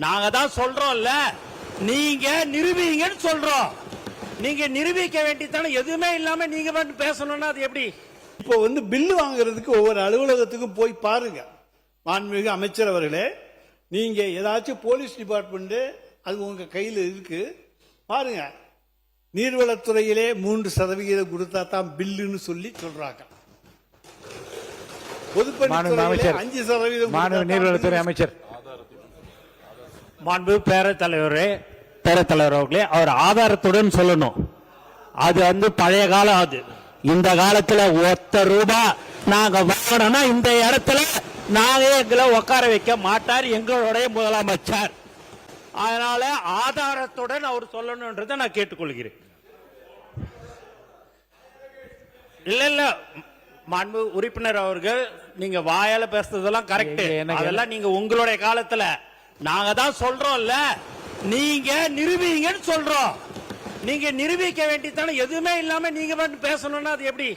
நாங்க தான் சொல்றோம்ல, நீங்க நிரூபிங்கன்னு சொல்றோம். நீங்க நிரூபிக்க வேண்டியதானே. எதுவுமே இல்லாம நீங்க மட்டும் பேசணும்னா அது எப்படி? இப்போ பில்லு வாங்குறதுக்கு ஒவ்வொரு அலுவலகத்துக்கும் போய் பாருங்க. மாண்புமிகு அமைச்சர் அவர்களே, நீங்க ஏதாச்சும் போலீஸ் டிபார்ட்மெண்ட் அது உங்க கையில் இருக்கு பாருங்க. நீர்வளத்துறையிலே 3% கொடுத்தா தான் பில்லுன்னு சொல்லி சொல்றாங்க. பொதுப்பணித்துறையிலே 5% நீர்வளத்துறை அமைச்சர் மாண்பு பேரத்தலைவர் அவர்களே, அவர் ஆதாரத்துடன் சொல்லணும். அது பழைய காலம். அது இந்த காலத்துல ₹1 நாங்க வாங்கணும்னா இந்த இடத்துல நாங்க எங்களை உட்கார வைக்க மாட்டார் எங்களுடைய முதலமைச்சர். அதனால ஆதாரத்துடன் அவர் சொல்லணும்ன்றதை நான் கேட்டுக்கொள்கிறேன். இல்ல மாண்பு உறுப்பினர் அவர்கள், நீங்க வாயால பேசுறதெல்லாம் கரெக்ட். அதெல்லாம் நீங்க உங்களுடைய காலத்துல. நாங்க தான் சொல்றோம்ல, நீங்க நிரூபிங்கன்னு சொல்றோம். நீங்க நிரூபிக்க வேண்டியதானே. எதுவுமே இல்லாம நீங்க மட்டும் பேசணும்னா அது எப்படி?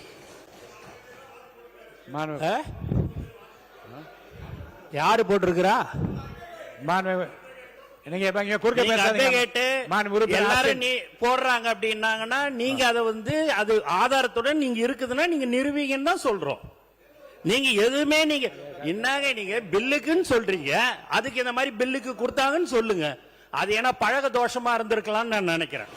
யாரு போட்டிருக்கிறா? எல்லாரும் போடுறாங்க அப்படின்னாங்கன்னா நீங்க அதை அது ஆதாரத்துடன் நீங்க இருக்குதுன்னா நீங்க நிரூபிங்கன்னு தான் சொல்றோம். நீங்க எதுவுமே நீங்க என்னங்க நீங்க பில்லுக்குன்னு சொல்றீங்க, அதுக்கு இந்த மாதிரி பில்லுக்கு கொடுத்தாங்கன்னு சொல்லுங்க. அது ஏன்னா பழக தோஷமா இருந்திருக்கலாம்னு நான் நினைக்கிறேன்.